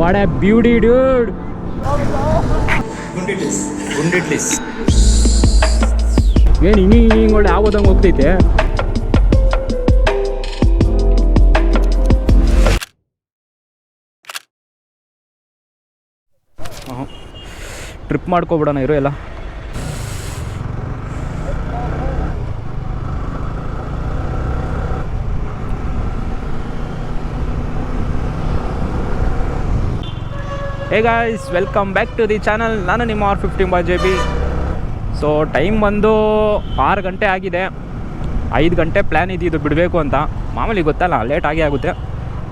What a beauty dude. ಗುಂಡಿಟ್ಲಿಸ್ ಏನು ಹಿಂಗೆ ಒಳ್ಳೆ ಆಗೋದಂಗೆ ಹೋಗ್ತೈತೆ. ಟ್ರಿಪ್ ಮಾಡ್ಕೊಬಿಡೋಣ ಇರು ಎಲ್ಲ. Hey guys, welcome back to the channel. ನಾನು ನಿಮ್ಮ R15 JB. ಸೊ ಟೈಮ್ ಬಂದು 6 ಗಂಟೆ ಆಗಿದೆ. 5 ಗಂಟೆ ಪ್ಲ್ಯಾನ್ ಇದ್ದಿದ್ದು ಬಿಡಬೇಕು ಅಂತ. ಮಾಮೂಲಿ ಗೊತ್ತಲ್ಲ, ಲೇಟ್ ಆಗುತ್ತೆ.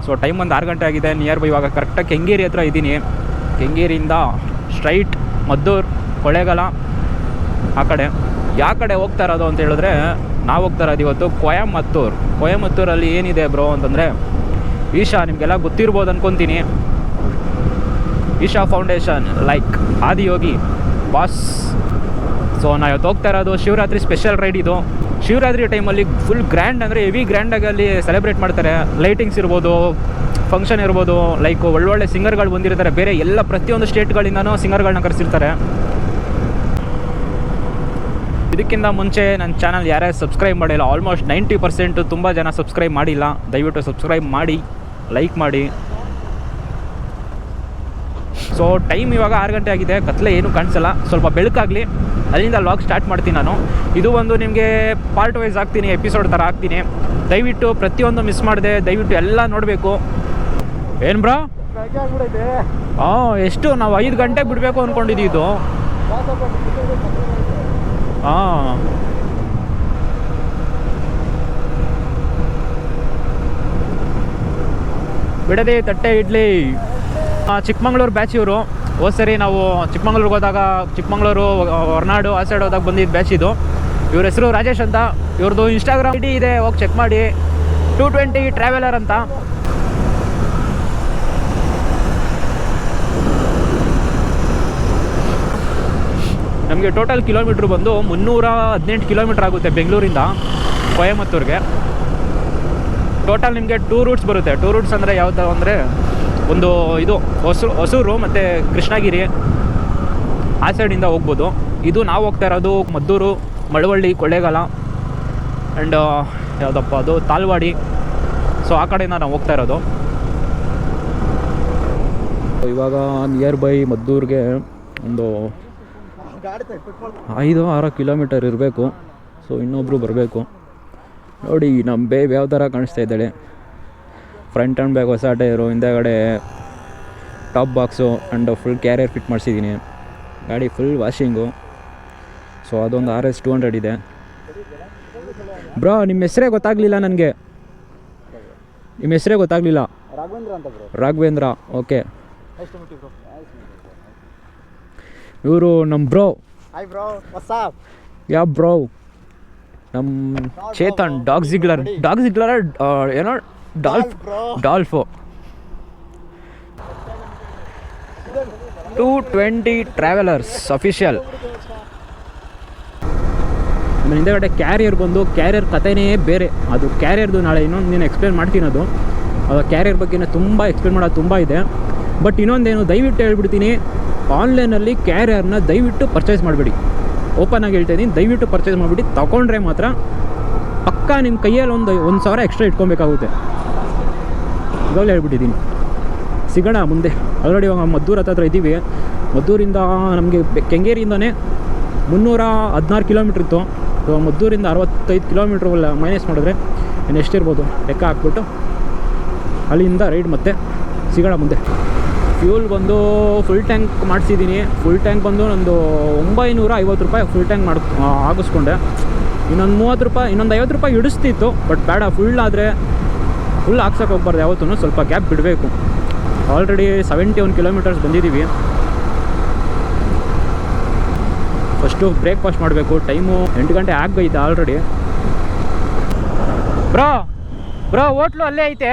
ಸೊ ಟೈಮ್ ಬಂದು 6 ಗಂಟೆ ಆಗಿದೆ. ನಿಯರ್ ಬೈ ಇವಾಗ ಕರೆಕ್ಟಾಗಿ ಕೆಂಗೇರಿ ಹತ್ರ ಇದ್ದೀನಿ. ಕೆಂಗೇರಿಯಿಂದ ಸ್ಟ್ರೈಟ್ ಮದ್ದೂರು, ಕೊಳ್ಳೇಗಾಲ ಆ ಕಡೆ. ಯಾವ ಕಡೆ ಹೋಗ್ತಾ ಇರೋದು ಅಂತ ಹೇಳಿದ್ರೆ, ನಾವು ಹೋಗ್ತಾ ಇರೋದು ಇವತ್ತು ಕೊಯಮತ್ತೂರಲ್ಲಿ ಏನಿದೆ ಬ್ರೋ ಅಂತಂದರೆ, ಈಶಾ ನಿಮಗೆಲ್ಲ ಗೊತ್ತಿರ್ಬೋದು ಅಂದ್ಕೊತೀನಿ. Isha foundation like Adiyogi boss. So ನಾವು ಇವತ್ತು ಹೋಗ್ತಾ ಇರೋದು ಶಿವರಾತ್ರಿ ಸ್ಪೆಷಲ್ ರೈಡ್. ಇದು ಶಿವರಾತ್ರಿ ಟೈಮಲ್ಲಿ ಫುಲ್ ಗ್ರ್ಯಾಂಡ್ ಅಂದರೆ ಹೆವಿ ಗ್ರ್ಯಾಂಡಾಗಿ ಅಲ್ಲಿ ಸೆಲೆಬ್ರೇಟ್ ಮಾಡ್ತಾರೆ. ಲೈಟಿಂಗ್ಸ್ ಇರ್ಬೋದು, ಫಂಕ್ಷನ್ ಇರ್ಬೋದು, ಲೈಕ್ ಒಳ್ಳೊಳ್ಳೆ ಸಿಂಗರ್ಗಳು ಬಂದಿರ್ತಾರೆ. ಬೇರೆ ಎಲ್ಲ ಪ್ರತಿಯೊಂದು ಸ್ಟೇಟ್ಗಳಿಂದನೂ ಸಿಂಗರ್ಗಳನ್ನ ಕರೆಸಿರ್ತಾರೆ. ಇದಕ್ಕಿಂತ ಮುಂಚೆ ನನ್ನ ಚಾನಲ್ ಯಾರ್ಯಾರು ಸಬ್ಸ್ಕ್ರೈಬ್ ಮಾಡಿಲ್ಲ, ಆಲ್ಮೋಸ್ಟ್ 90% ತುಂಬ ಜನ ಸಬ್ಸ್ಕ್ರೈಬ್ ಮಾಡಿಲ್ಲ. ದಯವಿಟ್ಟು ಸಬ್ಸ್ಕ್ರೈಬ್ ಮಾಡಿ, ಲೈಕ್ ಮಾಡಿ. ಸೊ ಟೈಮ್ ಇವಾಗ 6 ಗಂಟೆ ಆಗಿದೆ. ಕತ್ಲೆ ಏನೂ ಕಾಣಿಸಲ್ಲ, ಸ್ವಲ್ಪ ಬೆಳಕಾಗಲಿ, ಅಲ್ಲಿಂದ ಲಾಗ್ ಸ್ಟಾರ್ಟ್ ಮಾಡ್ತೀನಿ ನಾನು. ಇದು ಒಂದು ನಿಮಗೆ ಪಾರ್ಟ್ ವೈಸ್ ಹಾಕ್ತೀನಿ, ಎಪಿಸೋಡ್ ಥರ ಹಾಕ್ತೀನಿ. ದಯವಿಟ್ಟು ಪ್ರತಿಯೊಂದು ಮಿಸ್ ಮಾಡಿದೆ, ದಯವಿಟ್ಟು ಎಲ್ಲ ನೋಡಬೇಕು. ಏನು ಬ್ರೋ? ಎಷ್ಟು ನಾವು 5 ಗಂಟೆಗೆ ಬಿಡಬೇಕು ಅಂದ್ಕೊಂಡಿದ್ದು. ಬಿಡದೆ ತಟ್ಟೆ ಇಡ್ಲಿ. ಚಿಕ್ಕಮಂಗ್ಳೂರು ಬ್ಯಾಚ್ ಇವರು. ಹೋದ ಸರಿ ನಾವು ಚಿಕ್ಕಮಂಗ್ಳೂರಿಗೆ ಹೋದಾಗ, ಚಿಕ್ಕಮಂಗ್ಳೂರು ಹೊರನಾಡು ಆ ಸೈಡ್ ಹೋದಾಗ ಬಂದಿದ್ದು ಬ್ಯಾಚ್ ಇದು. ಇವ್ರ ಹೆಸರು ರಾಜೇಶ್ ಅಂತ. ಇವ್ರದ್ದು ಇನ್ಸ್ಟಾಗ್ರಾಮ್ ಐಡಿ ಇದೆ, ಹೋಗಿ ಚೆಕ್ ಮಾಡಿ. 220 ಟ್ರಾವೆಲರ್ ಅಂತ. ನಮಗೆ ಟೋಟಲ್ ಕಿಲೋಮೀಟ್ರ್ ಬಂದು 318 ಕಿಲೋಮೀಟ್ರ್ ಆಗುತ್ತೆ ಬೆಂಗಳೂರಿಂದ ಕೊಯಮತ್ತೂರಿಗೆ. ಟೋಟಲ್ ನಿಮಗೆ 2 ರೂಟ್ಸ್ ಬರುತ್ತೆ. 2 ರೂಟ್ಸ್ ಅಂದರೆ ಯಾವ್ದು ಅಂದರೆ, ಒಂದು ಇದು ಹೊಸೂರು ಮತ್ತು ಕೃಷ್ಣಗಿರಿ ಆ ಸೈಡಿಂದ ಹೋಗ್ಬೋದು. ಇದು ನಾವು ಹೋಗ್ತಾ ಇರೋದು ಮದ್ದೂರು, ಮಳವಳ್ಳಿ, ಕೊಳ್ಳೇಗಾಲ ಆ್ಯಂಡ್ ಯಾವುದಪ್ಪ ಅದು ತಾಲ್ವಾಡಿ. ಸೊ ಆ ಕಡೆಯಿಂದ ನಾವು ಹೋಗ್ತಾ ಇರೋದು. ಇವಾಗ ನಿಯರ್ ಬೈ ಮದ್ದೂರಿಗೆ ಒಂದು 5-6 ಕಿಲೋಮೀಟರ್ ಇರಬೇಕು. ಸೊ ಇನ್ನೊಬ್ಬರು ಬರಬೇಕು. ನೋಡಿ ನಮ್ಮ ಬೇಬ್ ಯಾವ ಥರ ಕಾಣಿಸ್ತಾ ಇದ್ದಾಳೆ. ಫ್ರಂಟ್ ಆ್ಯಂಡ್ ಬ್ಯಾಗ್ ಹೊಸ ಟೈರು, ಹಿಂದೆಗಡೆ top box and full carrier fit ಮಾಡಿಸಿದ್ದೀನಿ. ಗಾಡಿ ಫುಲ್ ವಾಷಿಂಗು. ಸೊ ಅದೊಂದು RS 200 ಇದೆ. ಬ್ರೋ ನಿಮ್ಮ ಹೆಸರೇ ಗೊತ್ತಾಗಲಿಲ್ಲ ನನಗೆ. ನಿಮ್ಮ ಹೆಸರೇ ಗೊತ್ತಾಗಲಿಲ್ಲ. ರಾಘವೇಂದ್ರ. ಓಕೆ, ಇವರು ನಮ್ಮ ಬ್ರೋ. ಯಾ ಬ್ರೋ, ನಮ್ಮ ಚೇತನ್ ಡಾಗ್ ಜಿಗ್ಲರ್ ಏನೋ ಡಾಲ್ಫೋ. 220 ಟ್ರಾವೆಲರ್ಸ್ ಅಫಿಷಿಯಲ್. ಆಮೇಲೆ ಹಿಂದೆಗಡೆ ಕ್ಯಾರಿಯರ್ ಬಂದು, ಕ್ಯಾರಿಯರ್ ಕಥೆನೇ ಬೇರೆ. ಅದು ಕ್ಯಾರಿಯರ್ದು ನಾಳೆ ಇನ್ನೊಂದು ನೀನು ಎಕ್ಸ್ಪ್ಲೇನ್ ಮಾಡ್ತೀನಿ. ಅದು ಕ್ಯಾರಿಯರ್ ಬಗ್ಗೆನೇ ತುಂಬ ಎಕ್ಸ್ಪ್ಲೇನ್ ಮಾಡೋದು ತುಂಬ ಇದೆ. ಬಟ್ ಇನ್ನೊಂದೇನು ದಯವಿಟ್ಟು ಹೇಳ್ಬಿಡ್ತೀನಿ, ಆನ್ಲೈನಲ್ಲಿ ಕ್ಯಾರಿಯರ್ನ ದಯವಿಟ್ಟು ಪರ್ಚೇಸ್ ಮಾಡಬೇಡಿ. ಓಪನ್ ಆಗಿ ಹೇಳ್ತಾ ಇದ್ದೀನಿ, ದಯವಿಟ್ಟು ಪರ್ಚೇಸ್ ಮಾಡಿಬಿಡಿ. ತೊಗೊಂಡ್ರೆ ಮಾತ್ರ ಪಕ್ಕಾ ನಿಮ್ಮ ಕೈಯಲ್ಲಿ 1,000 ಎಕ್ಸ್ಟ್ರಾ ಇಟ್ಕೊಬೇಕಾಗುತ್ತೆ. ಇವಾಗಲೇ ಹೇಳ್ಬಿಟ್ಟಿದ್ದೀನಿ. ಸಿಗೋಣ ಮುಂದೆ. ಆಲ್ರೆಡಿ ಇವಾಗ ಮದ್ದೂರು ಹತ್ರ ಇದ್ದೀವಿ. ಮದ್ದೂರಿಂದ ನಮಗೆ ಕೆಂಗೇರಿಯಿಂದನೇ 316 ಕಿಲೋಮೀಟ್ರ್ ಇತ್ತು. ಇವಾಗ ಮದ್ದೂರಿಂದ 65 ಕಿಲೋಮೀಟ್ರ್ ಮೈನಸ್ ಮಾಡಿದ್ರೆ ಇನ್ನು ಎಷ್ಟಿರ್ಬೋದು ಲೆಕ್ಕ ಹಾಕ್ಬಿಟ್ಟು ಅಲ್ಲಿಂದ ರೈಡ್ ಮತ್ತೆ ಸಿಗೋಣ ಮುಂದೆ. ಫ್ಯೂಲ್ ಬಂದು ಫುಲ್ ಟ್ಯಾಂಕ್ ಮಾಡಿಸಿದ್ದೀನಿ. ಫುಲ್ ಟ್ಯಾಂಕ್ ಬಂದು ನಂದು 950 ರೂಪಾಯಿ ಫುಲ್ ಟ್ಯಾಂಕ್ ಹಾಕಿಸ್ಕೊಂಡೆ. ಇನ್ನೊಂದು 30 ರೂಪಾಯಿ, ಇನ್ನೊಂದು 50 ರೂಪಾಯಿ ಹಿಡಿಸ್ತಿತ್ತು. ಬಟ್ ಬೇಡ, ಫುಲ್ ಆದರೆ ಫುಲ್ ಹಾಕ್ಸೋಕೆ ಹೋಗ್ಬಾರ್ದು. ಯಾವತ್ತೂ ಸ್ವಲ್ಪ ಗ್ಯಾಪ್ ಬಿಡಬೇಕು. ಆಲ್ರೆಡಿ 71 ಕಿಲೋಮೀಟರ್ಸ್ ಬಂದಿದ್ದೀವಿ. ಫಸ್ಟು ಬ್ರೇಕ್ಫಾಸ್ಟ್ ಮಾಡಬೇಕು. ಟೈಮು 8 ಗಂಟೆ ಆಗೈತೆ ಆಲ್ರೆಡಿ. ಬ್ರೋ ಹೋಟ್ಲು ಅಲ್ಲೇ ಐತೆ.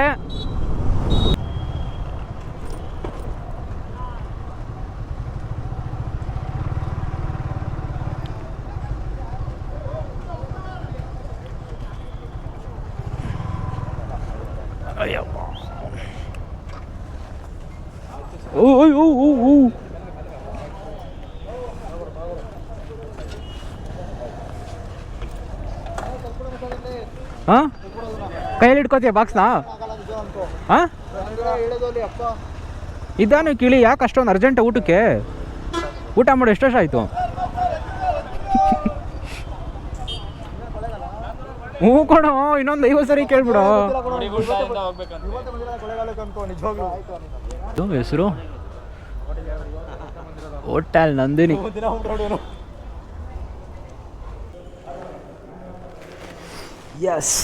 ಓ ಓ ಓ ಓ ಹಾಂ ಕೈಯಲ್ಲಿ ಇಟ್ಕೋತೀಯ ಬಾಕ್ಸ್ನಾ? ಹಾಂ ಇದಾನು ಕಿಳಿ ಯಾಕೆ ಅಷ್ಟೊಂದು ಅರ್ಜೆಂಟ್ ಊಟಕ್ಕೆ? ಊಟ ಮಾಡಿ ಎಷ್ಟು ವರ್ಷ ಆಯಿತು? ಹ್ಞೂ ಕೊಡು, ಇನ್ನೊಂದು 50 ಸರಿ ಕೇಳ್ಬಿಡು. ಹೆಸರು ಹೋಟೆಲ್ ನಂದಿನಿ. ಎಸ್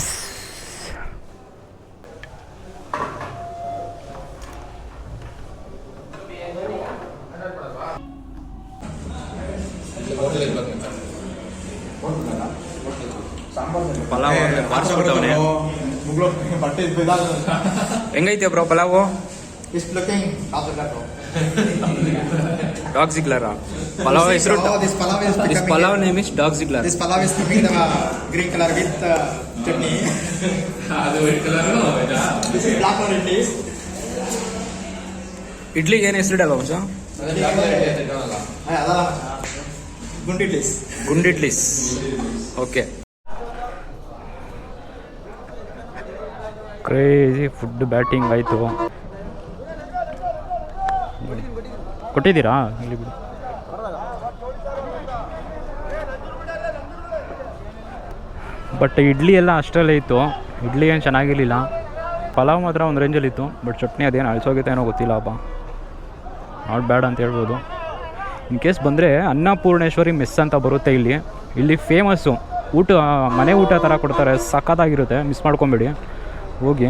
ಪಲಾವ್ ಬಾರಿಸ್ಬಿಟ್ಟವನೆ. ಹೆಂಗೈತೆ bro pulao? Dog jiggler pulao ಹೆಸರು. This pulao name is dog jiggler. This palav is cooking the green color with chutney. ಅದು white colour This is black one it is. ಇಡ್ಲಿಗೆ ಏನು ಹೆಸರಿಡಲ್ಲ ಮಚ್ಚ? ಅದಲ್ಲ ಗುಂಡಿಡ್ಲಿಸ್. ಗುಂಡಿಡ್ಲಿಸ್. ಓಕೆ. ಕ್ರೇಜಿ ಫುಡ್ ಬ್ಯಾಟಿಂಗ್ ಆಯಿತು. ಕೊಟ್ಟಿದ್ದೀರಾ? ಇಲ್ಲಿ ಬಿಡಿ. ಬಟ್ ಇಡ್ಲಿ ಎಲ್ಲ ಅಷ್ಟರಲ್ಲೇ ಇತ್ತು. ಇಡ್ಲಿ ಏನು ಚೆನ್ನಾಗಿರಲಿಲ್ಲ. ಪಲಾವ್ ಮಾತ್ರ ಒಂದು ರೇಂಜಲ್ಲಿತ್ತು. ಬಟ್ ಚಟ್ನಿ ಅದೇನು ಅಳಿಸೋಗಿತ್ತು ಏನೋ ಗೊತ್ತಿಲ್ಲ. ಹಬ್ಬ ನಾಟ್ ಬ್ಯಾಡ್ ಅಂತ ಹೇಳ್ಬೋದು. ಇನ್ ಕೇಸ್ ಬಂದರೆ ಅನ್ನಪೂರ್ಣೇಶ್ವರಿ ಮೆಸ್ ಅಂತ ಬರುತ್ತೆ ಇಲ್ಲಿ. ಇಲ್ಲಿ ಫೇಮಸ್ಸು ಊಟ, ಮನೆ ಊಟ ಥರ ಕೊಡ್ತಾರೆ. ಸಖತ್ತಾಗಿರುತ್ತೆ, ಮಿಸ್ ಮಾಡ್ಕೊಬೇಡಿ ಹೋಗಿ.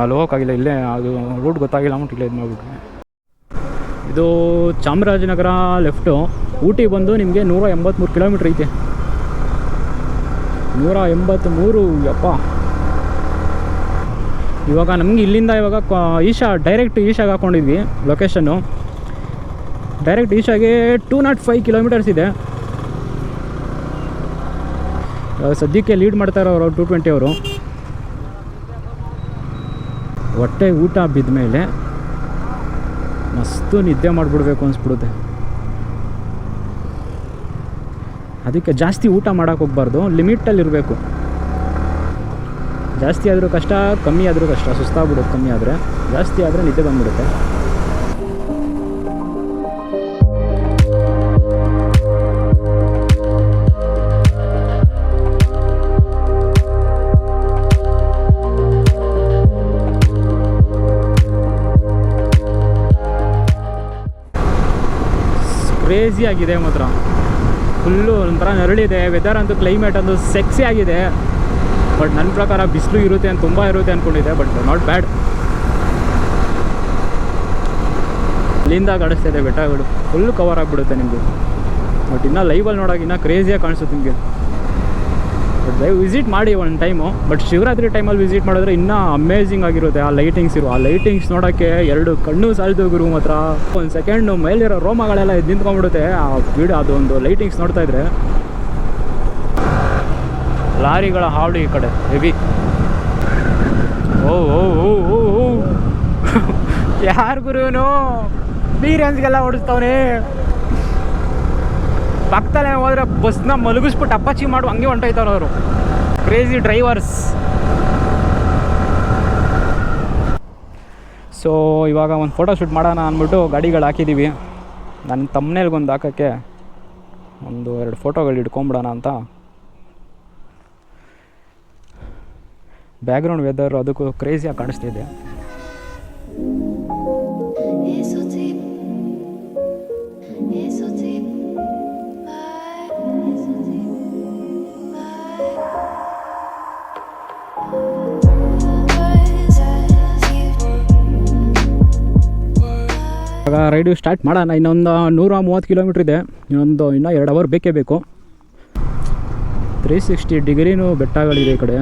ಅಲ್ಲಿ ಹೋಗೋಕ್ಕಾಗಿಲ್ಲ, ಇಲ್ಲೇ ಅದು ರೂಟ್ ಗೊತ್ತಾಗಿಲ್ಲ ಅಂದ್ಬಿಟ್ಟು ಇಲ್ಲೇ ಇದು ಮಾಡಿಬಿಟ್ವಿ. ಇದು ಚಾಮರಾಜನಗರ ಲೆಫ್ಟು. ಊಟಿ ಬಂದು ನಿಮಗೆ 183 ಕಿಲೋಮೀಟ್ರ್ ಐತೆ. 183. ಯಪ್ಪ. ಇವಾಗ ನಮಗೆ ಇಲ್ಲಿಂದ ಇವಾಗ ಡೈರೆಕ್ಟ್ ಈಶಾಗೆ ಹಾಕ್ಕೊಂಡಿದ್ವಿ ಲೊಕೇಶನ್ನು. ಡೈರೆಕ್ಟ್ ಈಶಾಗೆ 205 ಕಿಲೋಮೀಟರ್ಸ್ ಇದೆ. ಸದ್ಯಕ್ಕೆ ಲೀಡ್ ಮಾಡ್ತಾ ಇರೋರು 220 ಅವರು. ಹೊಟ್ಟೆ ಊಟ ಬಿದ್ದ ಮೇಲೆ ಮಸ್ತು ನಿದ್ದೆ ಮಾಡಿಬಿಡ್ಬೇಕು ಅನಿಸ್ಬಿಡುತ್ತೆ. ಅದಕ್ಕೆ ಜಾಸ್ತಿ ಊಟ ಮಾಡೋಕ್ಕೆ ಹೋಗ್ಬಾರ್ದು, ಲಿಮಿಟಲ್ಲಿರಬೇಕು. ಜಾಸ್ತಿ ಆದರೂ ಕಷ್ಟ, ಕಮ್ಮಿ ಆದರೂ ಕಷ್ಟ. ಸುಸ್ತಾಗ್ಬಿಡುತ್ತೆ ಕಮ್ಮಿ ಆದರೆ. ಜಾಸ್ತಿ ಆದರೆ ನಿದ್ದೆ ಬಂದ್ಬಿಡುತ್ತೆ. ಕ್ರೇಜಿ ಆಗಿದೆ ಮಾತ್ರ. ಫುಲ್ಲು ಒಂಥರ ನರಳಿದೆ. ವೆದರ್ ಅಂತೂ ಕ್ಲೈಮೇಟ್ ಅಂತೂ ಸೆಕ್ಸಿ ಆಗಿದೆ. ಬಟ್ ನನ್ನ ಪ್ರಕಾರ ಬಿಸಿಲು ಇರುತ್ತೆ ಅಂತ ತುಂಬ ಇರುತ್ತೆ ಅಂದ್ಕೊಂಡಿದ್ದೆ. But not bad. ಅಲ್ಲಿಂದ ಕಾಣಿಸ್ತಾ ಇದೆ ಬೆಟ್ಟಗಳು. ಫುಲ್ಲು ಕವರ್ ಆಗಿಬಿಡುತ್ತೆ ನಿಮಗೆ. ಬಟ್ ಇನ್ನೂ ಲೈವಲ್ಲಿ ನೋಡೋಕೆ ಇನ್ನೂ ಕ್ರೇಜಿಯಾಗಿ ಕಾಣಿಸುತ್ತೆ ನಿಮಗೆ. ಬಟ್ ದಯವು ವಿಸಿಟ್ ಮಾಡಿ ಒಂದು ಟೈಮು. ಬಟ್ ಶಿವರಾತ್ರಿ ಟೈಮಲ್ಲಿ ವಿಸಿಟ್ ಮಾಡಿದ್ರೆ ಇನ್ನೂ ಅಮೇಝಿಂಗ್ ಆಗಿರುತ್ತೆ. ಆ ಲೈಟಿಂಗ್ಸ್ ನೋಡೋಕ್ಕೆ 2 ಕಣ್ಣು ಸಾಲದು ಗುರು ಮಾತ್ರ. ಒಂದು ಸೆಕೆಂಡು ಮೇಲಿರೋ ರೋಮಗಳೆಲ್ಲ ಇದು ನಿಂತ್ಕೊಂಡ್ಬಿಡುತ್ತೆ ಆ ವಿಡಿಯೋ. ಅದೊಂದು ಲೈಟಿಂಗ್ಸ್ ನೋಡ್ತಾ ಇದ್ರೆ. ಲಾರಿಗಳ ಹಾವಳಿ ಈ ಕಡೆ ಹೆವಿ. ಓ ಓ ಓ ಓ ಓ ಯಾರು ಗುರುನು ಕ್ಲಿಯರೆನ್ಸ್ಗೆಲ್ಲ ಓಡಿಸ್ತವ್ರೆ. ಪಕ್ಕದಲ್ಲೇ ಹೋದ್ರೆ ಬಸ್ನ ಮಲಗಿಸ್ಬಿಟ್ಟು ಅಪ್ಪಾಚಿ ಮಾಡು ಹಂಗೆ ಹೊಂಟೋಯ್ತವ್ರು ಅವರು. Crazy drivers. ಸೊ ಇವಾಗ ಒಂದು ಫೋಟೋ ಶೂಟ್ ಮಾಡೋಣ ಅಂದ್ಬಿಟ್ಟು ಗಾಡಿಗಳು ಹಾಕಿದ್ದೀವಿ. ನನ್ನ ತಮ್ಮನೇಲ್ಗೊಂದು ಹಾಕೋಕ್ಕೆ 1-2 ಫೋಟೋಗಳು ಇಟ್ಕೊಂಬಿಡೋಣ ಅಂತ. ಬ್ಯಾಕ್ಗ್ರೌಂಡ್ ವೆದರ್ ಅದಕ್ಕೂ ಕ್ರೇಜಿಯಾಗಿ ಕಾಣಿಸ್ತಿದೆ. ಇವಾಗ ರೈಡು ಸ್ಟಾರ್ಟ್ ಮಾಡೋಣ. ಇನ್ನೊಂದು 130 ಕಿಲೋಮೀಟ್ರ್ ಇದೆ. ಇನ್ನೂ 2 ಅವರ್ ಬೇಕೇ ಬೇಕು. 360 ಡಿಗ್ರಿನೂ ಬೆಟ್ಟಗಳಿದೆ ಈ ಕಡೆ.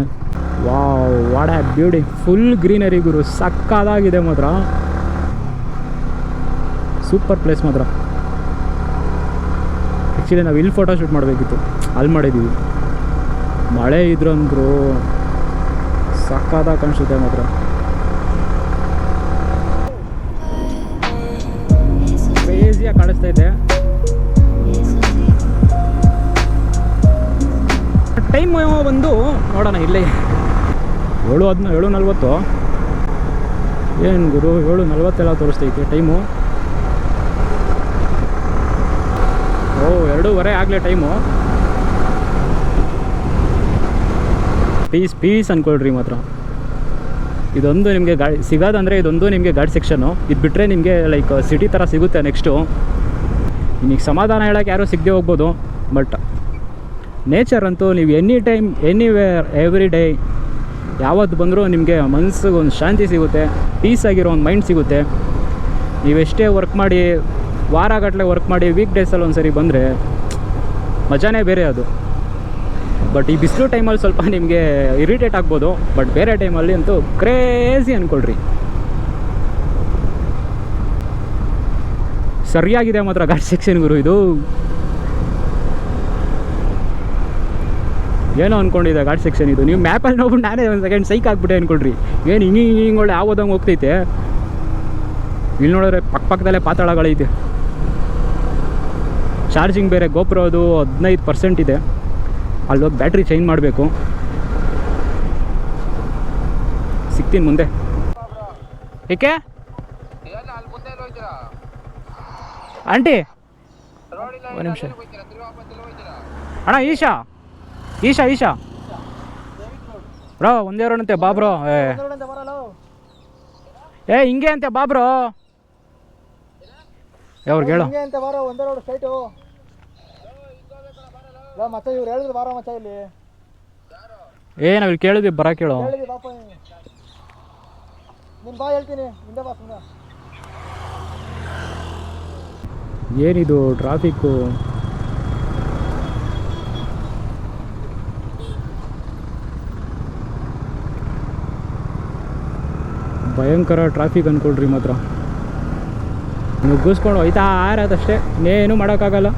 Wow, what have beauty. Full greenery ಗುರು. ಸಕ್ಕದಾಗಿದೆ ಮಾತ್ರ. ಸೂಪರ್ ಪ್ಲೇಸ್ ಮಾತ್ರ. ಆ್ಯಕ್ಚುಲಿ ನಾವು ಇಲ್ಲಿ ಫೋಟೋ ಶೂಟ್ ಮಾಡಬೇಕಿತ್ತು, ಅಲ್ಲಿ ಮಾಡಿದ್ದೀವಿ. ಮಳೆ ಇದ್ರಂದ್ರು ಸಕ್ಕದಾಗಿ ಕಾಣಿಸುತ್ತೆ ಮಾತ್ರ. ಬ್ಯುಸಿಯಾಗಿ ಕಾಣಿಸ್ತೈತೆ. ಟೈಮ್ ಒಂದು ನೋಡೋಣ ಇಲ್ಲೇ 7:40 ಏನು ಗುರು 7:40 ತೋರಿಸ್ತೈತೆ ಟೈಮು. 2:15 ಆಗಲೇ ಟೈಮು. ಪೀಸ್ ಅಂದ್ಕೊಳ್ರಿ ಮಾತ್ರ. ಇದೊಂದು ನಿಮಗೆ ಗಾಡಿ ಸಿಗೋದಂದರೆ ಇದೊಂದು ನಿಮಗೆ ಗಾಡಿ ಸೆಕ್ಷನ್ನು. ಇದು ಬಿಟ್ಟರೆ ನಿಮಗೆ ಲೈಕ್ ಸಿಟಿ ಥರ ಸಿಗುತ್ತೆ ನೆಕ್ಸ್ಟು. ನಿಮಗೆ ಸಮಾಧಾನ ಹೇಳೋಕ್ಕೆ ಯಾರೂ ಸಿಗದೆ ಹೋಗ್ಬೋದು. ಬಟ್ ನೇಚರ್ ಅಂತೂ ನೀವು any time anywhere every day ಯಾವತ್ತು ಬಂದರೂ ನಿಮಗೆ ಮನಸ್ಸಿಗೆ ಒಂದು ಶಾಂತಿ ಸಿಗುತ್ತೆ, ಪೀಸ್ ಆಗಿರೋ ಒಂದು ಮೈಂಡ್ ಸಿಗುತ್ತೆ. ನೀವೆಷ್ಟೇ ವರ್ಕ್ ಮಾಡಿ, ವಾರಗಟ್ಟಲೆ ವರ್ಕ್ ಮಾಡಿ, ವೀಕ್ ಡೇಸಲ್ಲಿ ಒಂದು ಸರಿ ಬಂದರೆ ಮಜಾನೇ ಬೇರೆ ಅದು. ಬಟ್ ಈ ಬಿಸಿಲು ಟೈಮಲ್ಲಿ ಸ್ವಲ್ಪ ನಿಮಗೆ ಇರಿಟೇಟ್ ಆಗ್ಬೋದು. ಬಟ್ ಬೇರೆ ಟೈಮಲ್ಲಿ ಅಂತೂ ಕ್ರೇಜಿ ಅಂದ್ಕೊಳ್ರಿ. ಸರಿಯಾಗಿದೆ ಮಾತ್ರ ಘಾಟ್ ಸೆಕ್ಷನ್ ಗುರು. ಇದು ಏನೋ ಅಂದ್ಕೊಂಡಿದ್ದೆ ಘಾಟ್ ಸೆಕ್ಷನ್ ಇದು. ನೀವು ಮ್ಯಾಪಲ್ಲಿ ನೋಡ್ಬಿಟ್ಟು ನಾನೇ ಒಂದು ಸೆಕೆಂಡ್ ಸೈಕ್ ಆಗ್ಬಿಟ್ಟೆ ಅಂದ್ಕೊಳ್ರಿ. ಏನು ಹಿಂಗೆ ಒಳ್ಳೆ ಆಗೋದಂಗೆ ಹೋಗ್ತೈತೆ. ಇಲ್ಲಿ ನೋಡಿದ್ರೆ ಪಕ್ಕದಲ್ಲೇ ಪಾತಾಳಗಳೈತೆ. ಚಾರ್ಜಿಂಗ್ ಬೇರೆ ಗೋಪ್ರೋ ಅದು 15% ಇದೆ. ಅಲ್ಲೋಗಿ ಬ್ಯಾಟ್ರಿ ಚೇಂಜ್ ಮಾಡಬೇಕು. ಸಿಗ್ತೀನಿ ಮುಂದೆ. ಏಕೆ ಆಂಟಿ ಒಂದು ನಿಮಿಷ ಅಣ್ಣ. ಈಶಾ ಬ್ರೋ ಒಂದೇ ರೋಡಂತೆ ಬಾ ಬ್ರೋ. ಹಿಂಗೆ ಅಂತೆ ಬಾ ಬ್ರೋ. ಅವ್ರಿಗೆ ಹೇಳು ಮತ್ತೆ ಇವ್ರು ಹೇಳಿದ್ರು ಬಾರ ಮಚ್ಚ ಇಲ್ಲಿ. ನಾವು ಇಲ್ಲಿ ಕೇಳಿದ್ವಿ ಬರಕ್ಕೆ ಹೇಳು. ನಿನ್ ಬಾ ಹೇಳ್ತೀನಿ ಹಿಂದೆ ಬಾ ಸುಮ್ಮನೆ. ಏನಿದು ಟ್ರಾಫಿಕ್ಕು. ಭಯಂಕರ ಟ್ರಾಫಿಕ್ ಅಂದ್ಕೊಳ್ರಿ ಮಾತ್ರ. ನುಗ್ಗಿಸ್ಕೊಂಡು ಹೋಯ್ತಾ ಆರದಷ್ಟೇ, ಇನ್ನೇನು ಮಾಡೋಕ್ಕಾಗಲ್ಲ.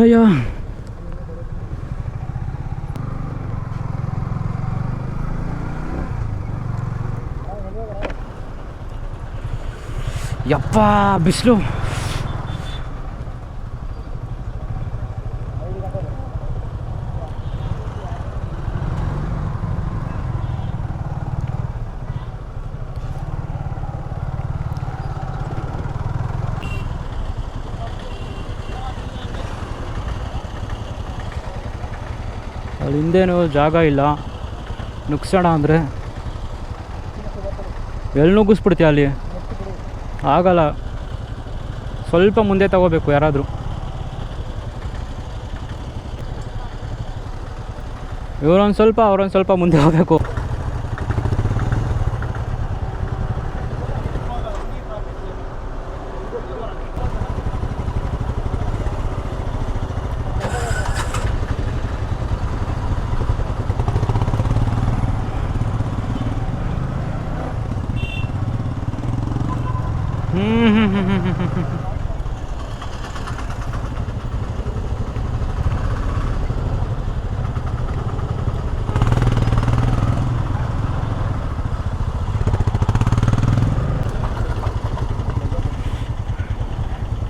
ಅಯ್ಯೋ ಯಪ್ಪ ಬಿಸಿಲು. ಅಲ್ಲಿ ಹಿಂದೇನು ಜಾಗ ಇಲ್ಲ, ನುಗ್ಸೋಣ ಅಂದರೆ ಎಲ್ಲಿ ನುಗ್ಗಿಸ್ಬಿಡ್ತೀಯ ಅಲ್ಲಿ ಆಗಲ್ಲ. ಸ್ವಲ್ಪ ಮುಂದೆ ತಗೋಬೇಕು ಯಾರಾದರೂ. ಇವರೊಂದು ಸ್ವಲ್ಪ ಅವರೊಂದು ಸ್ವಲ್ಪ ಮುಂದೆ ಹೋಗಬೇಕು.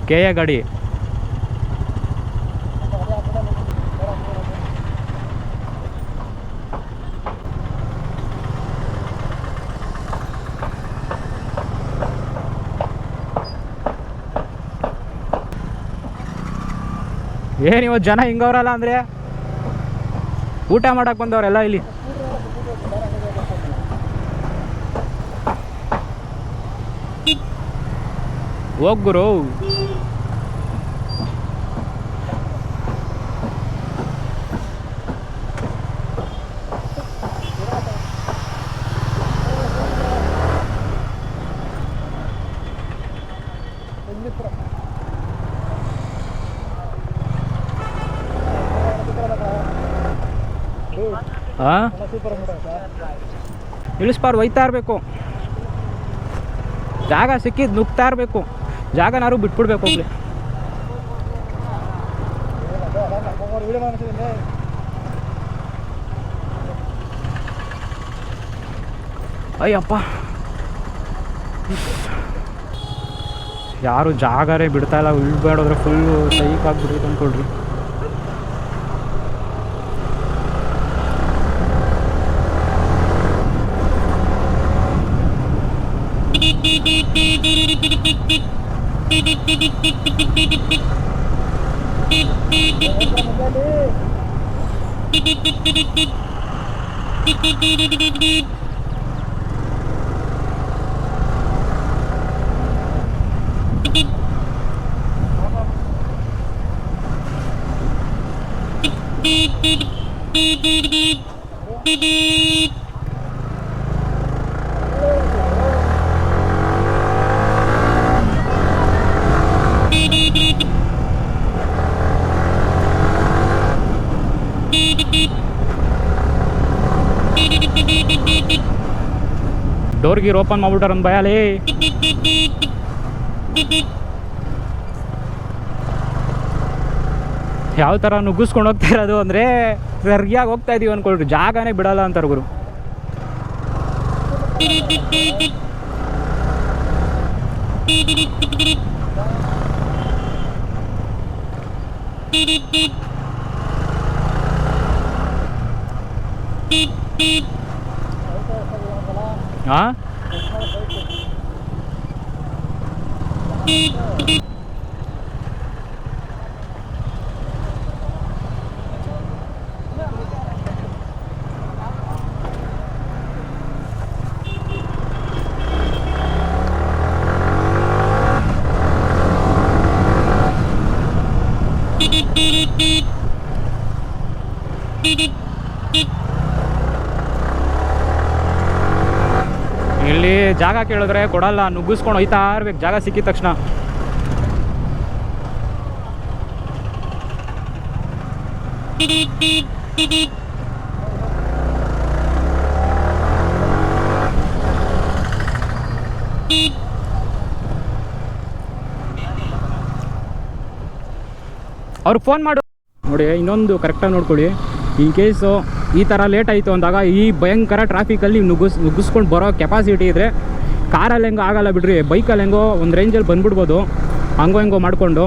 ಕೆಯ ಗಾಡಿ ಏನಿವತ್ತು ಜನ ಹಿಂಗವ್ರಲ್ಲ ಅಂದರೆ ಊಟ ಮಾಡಕ್ಕೆ ಬಂದವರೆಲ್ಲ ಇಲ್ಲಿ. ಹೋಗ್ಗುರು. ಹಾಂ ಎಲ್ಲ ಸೂಪರ್ ಆಗ್ಬಿಟ್ಟೈತೆ. ಇಳಿಸ್ಬಾರ್ದು, ಒಯ್ತಾ ಇರಬೇಕು. ಜಾಗ ಸಿಕ್ಕಿದ್ದು ನುಗ್ತಾ ಇರಬೇಕು, ಜಾಗನಾರು ಬಿಟ್ಬಿಡ್ಬೇಕು ಹೋಗ್ಲಿ. ವಿಡಿಯೋ ಮಾಡ್ತಿದ್ದೀನಿ. ಅಯ್ಯಪ್ಪ, ಯಾರು ಜಾಗರೇ ಬಿಡ್ತಾ ಇಲ್ಲ. ಇಳ್ಬೇಡೋದ್ರೆ ಫುಲ್ಲು ಸೈಕ್ ಆಗಿಬಿಡ್ತೈತೆ ಅಂದ್ಕೊಳ್ರಿ. ಡೋರ್ ಗೀರ್ ಓಪನ್ ಮಾಡ್ಬಿಟ್ಟಾರ ಒಂದು ಭಯಲ್ಲಿ. ಯಾವ ಥರ ನುಗ್ಗಿಸ್ಕೊಂಡು ಹೋಗ್ತಾ ಇರೋದು ಅಂದರೆ ಸರಿಯಾಗಿ ಹೋಗ್ತಾ ಇದೀವಿ ಅಂದ್ಕೊಳ್ರಿ, ಜಾಗನೇ ಬಿಡಲ್ಲ ಅಂತಾರೆ ಗುರು. ಹಾಂ ಇಲ್ಲಿ ಜಾಗ ಕೇಳಿದ್ರೆ ಕೊಡಲ್ಲ, ನುಗ್ಗಿಸ್ಕೊಂಡು ಹೋಯ್ತಾ ಇರ್ಬೇಕು ಜಾಗ ಸಿಕ್ಕಿದ ತಕ್ಷಣ. ಅವ್ರಿಗೆ ಫೋನ್ ಮಾಡು. ನೋಡಿ, ಇನ್ನೊಂದು ಕರೆಕ್ಟಾಗಿ ನೋಡ್ಕೊಳ್ಳಿ. ಇನ್ ಕೇಸು ಈ ಥರ ಲೇಟ್ ಆಯಿತು ಅಂದಾಗ ಈ ಭಯಂಕರ ಟ್ರಾಫಿಕಲ್ಲಿ ನುಗ್ಗಿಸ್ಕೊಂಡು ಬರೋ ಕೆಪಾಸಿಟಿ ಇದ್ದರೆ ಕಾರಲ್ಲಿ ಹೆಂಗೋ ಆಗಲ್ಲ ಬಿಡ್ರಿ, ಬೈಕಲ್ಲಿ ಹೆಂಗೋ ಒಂದು ರೇಂಜಲ್ಲಿ ಬಂದ್ಬಿಡ್ಬೋದು ಹಂಗೋ ಹೆಂಗೋ ಮಾಡಿಕೊಂಡು.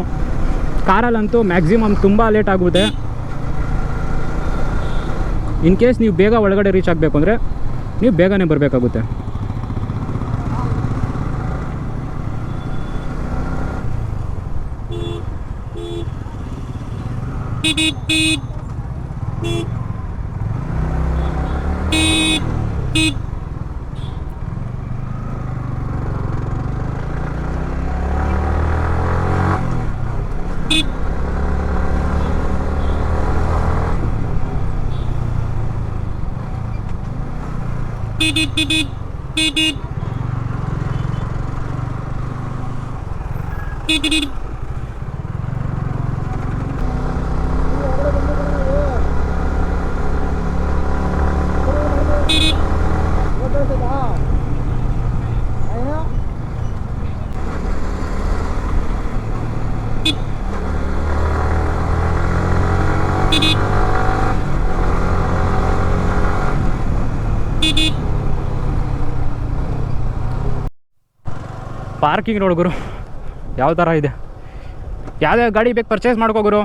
ಕಾರಲ್ಲಂತೂ ಮ್ಯಾಕ್ಸಿಮಮ್ ತುಂಬ ಲೇಟ್ ಆಗುತ್ತೆ. ಇನ್ ಕೇಸ್ ನೀವು ಬೇಗ ಒಳಗಡೆ ರೀಚ್ ಆಗಬೇಕು ಅಂದರೆ ನೀವು ಬೇಗನೆ ಬರಬೇಕಾಗುತ್ತೆ. ಪಾರ್ಕಿಂಗ್ ನೋಡು ಗುರು ಯಾವ ಥರ ಇದೆ. ಯಾವುದೇ ಗಾಡಿ ಬೇಕು ಪರ್ಚೇಸ್ ಮಾಡ್ಕೋ ಗುರು.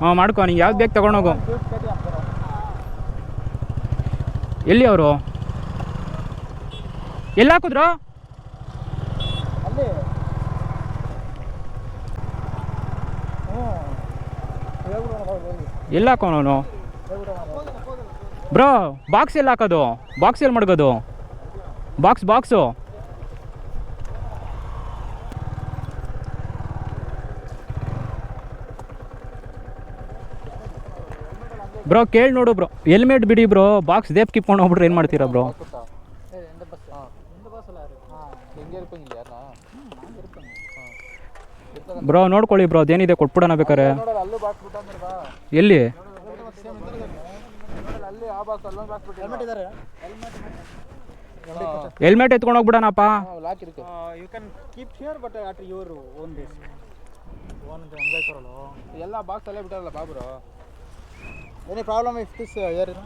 ಹಾಂ ಮಾಡ್ಕೊ, ನೀನು ಯಾವ್ದು ಬೇಕು ತೊಗೊಂಡೋಗು. ಎಲ್ಲಿ ಅವರು ಎಲ್ಲಿ ಹಾಕಿದ್ರು? ಎಲ್ಲಿ ಹಾಕೋನು ಬ್ರೋ? ಬಾಕ್ಸ್ ಎಲ್ಲಿ ಹಾಕೋದು? ಬಾಕ್ಸ್ ಎಲ್ಲಿ ಮಡಗೋದು? ಬಾಕ್ಸು ಬ್ರೋ ಕೇಳಿ ನೋಡು ಬ್ರೋ. ಹೆಲ್ಮೆಟ್ ಬಿಡಿ ಬ್ರೋ, ಬಾಕ್ಸ್ ದೇಪ್ ಕಿಪ್ಕೊಂಡು ಹೋಗ್ಬಿಟ್ರೆ ಏನು ಮಾಡ್ತೀರಾ ಬ್ರೋ? ಬ್ರೋ ನೋಡ್ಕೊಳ್ಳಿ ಬ್ರೋ, ಅದೇನಿದೆ ಕೊಟ್ಬಿಡೋಣ ಬೇಕಾರೆ. ಎಲ್ಲಿ ಹೆಲ್ಮೆಟ್ ಇದ್ದಾರೆ ಹೆಲ್ಮೆಟ್ ಎತ್ಕೊಂಡು ಹೋಗ್ಬಿಡೋಣಪ್ಪ. You can keep here but at your own base own ಅಂತ ಅಂಗೈತಾರಲ್ಲ ಎಲ್ಲ ಬಾಕ್ಸ್ ಅಲ್ಲೇ ಬಿಟ್ಟಾರಲ್ಲ ಬಾಬ್ರು. Any problem if this year in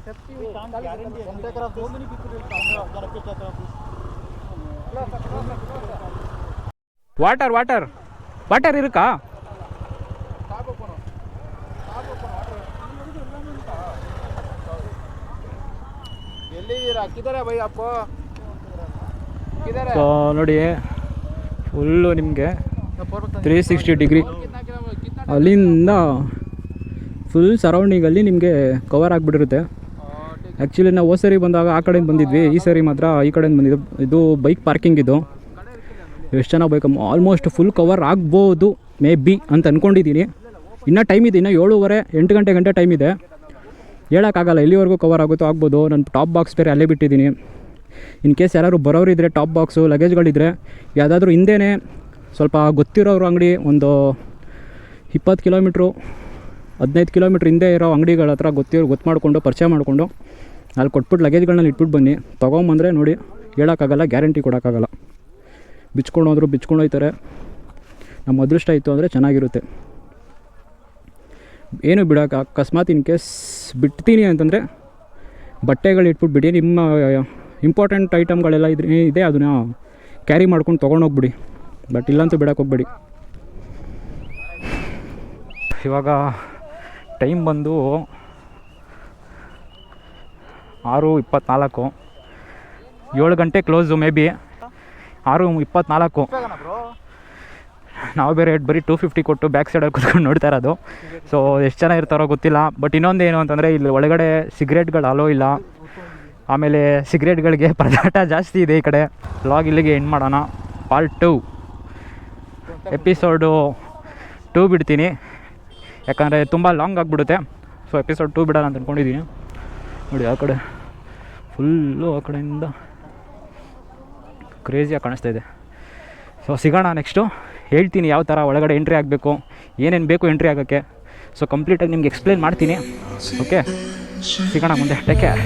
safety we can't guarantee one taker of so many people will come gonna pick up this. Water water water ಇರುತ್ತಾ? ಎಲ್ಲಿದ್ದೀರಾ? ಕಿದರೆ by ಅಪ್ಪ ಕಿದರೆ. So ನೋಡಿ ಫುಲ್ಲು ನಿಮಗೆ 360 ಡಿಗ್ರಿ ಅಲ್ಲಿಂದ ಫುಲ್ ಸರೌಂಡಿಂಗಲ್ಲಿ ನಿಮಗೆ ಕವರ್ ಆಗಿಬಿಟ್ಟಿರುತ್ತೆ. ಆ್ಯಕ್ಚುಲಿ ನಾವು ಹೋದ ಸರಿ ಬಂದಾಗ ಆ ಕಡೆಯಿಂದ ಬಂದಿದ್ವಿ, ಈ ಸರಿ ಮಾತ್ರ ಈ ಕಡೆಯಿಂದ ಬಂದಿದ್ದು. ಇದು ಬೈಕ್ ಪಾರ್ಕಿಂಗ್ ಇದು. ಎಷ್ಟು ಚೆನ್ನಾಗಿ ಬೈಕ್ ಆಲ್ಮೋಸ್ಟ್ ಫುಲ್ ಕವರ್ ಆಗ್ಬೋದು ಮೇ ಬಿ ಅಂತ ಅಂದ್ಕೊಂಡಿದ್ದೀನಿ. ಇನ್ನೂ ಟೈಮ್ ಇದೆ, ಇನ್ನೂ 7:30 8 ಗಂಟೆ ಟೈಮ್ ಇದೆ. ಹೇಳೋಕ್ಕಾಗಲ್ಲ ಎಲ್ಲಿವರೆಗೂ ಕವರ್ ಆಗುತ್ತೋ ಆಗ್ಬೋದು. ನಾನು ಟಾಪ್ ಬಾಕ್ಸ್ ಬೇರೆ ಅಲ್ಲೇ ಬಿಟ್ಟಿದ್ದೀನಿ. ಇನ್ ಕೇಸ್ ಯಾರು ಬರೋರಿದ್ದರೆ ಟಾಪ್ ಬಾಕ್ಸು ಲಗೇಜ್ಗಳಿದ್ರೆ ಯಾವುದಾದ್ರೂ ಹಿಂದೆಯೇ ಸ್ವಲ್ಪ ಗೊತ್ತಿರೋರು ಅಂಗಡಿ ಒಂದು 20 ಕಿಲೋಮೀಟ್ರು 15 ಕಿಲೋಮೀಟ್ರ್ ಹಿಂದೆ ಇರೋ ಅಂಗಡಿಗಳ ಹತ್ರ ಗೊತ್ತು ಮಾಡಿಕೊಂಡು ಪರಿಚಯ ಮಾಡಿಕೊಂಡು ಅಲ್ಲಿ ಕೊಟ್ಬಿಟ್ಟು ಲಗೇಜ್ಗಳನ್ನ ಇಟ್ಬಿಟ್ಟು ಬನ್ನಿ. ತೊಗೊಂಬಂದರೆ ನೋಡಿ ಹೇಳೋಕ್ಕಾಗಲ್ಲ, ಗ್ಯಾರಂಟಿ ಕೊಡೋಕ್ಕಾಗಲ್ಲ. ಬಿಚ್ಕೊಂಡು ಹೋದ್ರು ಬಿಚ್ಕೊಂಡು ಹೋಗ್ತಾರೆ. ನಮ್ಮ ಅದೃಷ್ಟ ಇತ್ತು ಅಂದರೆ ಚೆನ್ನಾಗಿರುತ್ತೆ. ಏನು ಬಿಡೋಕೆ ಅಕಸ್ಮಾತ್ ಇನ್ ಕೇಸ್ ಬಿಡ್ತೀನಿ ಅಂತಂದರೆ ಬಟ್ಟೆಗಳು ಇಟ್ಬಿಟ್ಟು ಬಿಡಿ. ನಿಮ್ಮ ಇಂಪಾರ್ಟೆಂಟ್ ಐಟಮ್ಗಳೆಲ್ಲ ಇದೆ ಅದನ್ನು ಕ್ಯಾರಿ ಮಾಡ್ಕೊಂಡು ತೊಗೊಂಡೋಗ್ಬಿಡಿ. ಬಟ್ ಇಲ್ಲಂತೂ ಬಿಡೋಕೆ ಹೋಗ್ಬೇಡಿ. ಇವಾಗ ಟೈಮ್ ಬಂದು 6:24. 7 ಗಂಟೆ ಕ್ಲೋಸು ಮೇ ಬಿ. 6:24. ನಾವು ಬೇರೆ ಬರೀ 250 ಕೊಟ್ಟು ಬ್ಯಾಕ್ ಸೈಡಲ್ಲಿ ಕೂತ್ಕೊಂಡು ನೋಡ್ತಾ ಇರೋದು. ಸೊ ಎಷ್ಟು ಜನ ಇರ್ತಾರೋ ಗೊತ್ತಿಲ್ಲ. ಬಟ್ ಇನ್ನೊಂದು ಏನು ಅಂತಂದರೆ ಇಲ್ಲಿ ಒಳಗಡೆ ಸಿಗರೇಟ್ಗಳು ಅಲೋ ಇಲ್ಲ. ಆಮೇಲೆ ಸಿಗರೇಟ್ಗಳಿಗೆ ಪರದಾಟ ಜಾಸ್ತಿ ಇದೆ ಈ ಕಡೆ. ವ್ಲಾಗ್ ಇಲ್ಲಿಗೆ ಎಂಡ್ ಮಾಡೋಣ. ಪಾರ್ಟ್ 2 ಎಪಿಸೋಡು 2 ಬಿಡ್ತೀನಿ, ಯಾಕಂದರೆ ತುಂಬ ಲಾಂಗ್ ಆಗಿಬಿಡುತ್ತೆ. ಸೊ ಎಪಿಸೋಡ್ 2 ಬಿಡೋಣ ಅಂತ ಅಂದ್ಕೊಂಡಿದ್ದೀನಿ. ನೋಡಿ ಆ ಕಡೆ ಫುಲ್ಲು ಆ ಕಡೆಯಿಂದ ಕ್ರೇಜಿಯಾಗಿ ಕಾಣಿಸ್ತಾ ಇದೆ. ಸೊ ಸಿಗೋಣ ನೆಕ್ಸ್ಟು. ಹೇಳ್ತೀನಿ ಯಾವ ಥರ ಒಳಗಡೆ ಎಂಟ್ರಿ ಆಗಬೇಕು, ಏನೇನು ಬೇಕು ಎಂಟ್ರಿ ಆಗೋಕ್ಕೆ. ಸೊ ಕಂಪ್ಲೀಟಾಗಿ ನಿಮ್ಗೆ ಎಕ್ಸ್ಪ್ಲೇನ್ ಮಾಡ್ತೀನಿ. ಓಕೆ, ಸಿಗೋಣ ಮುಂದೆ. Take care.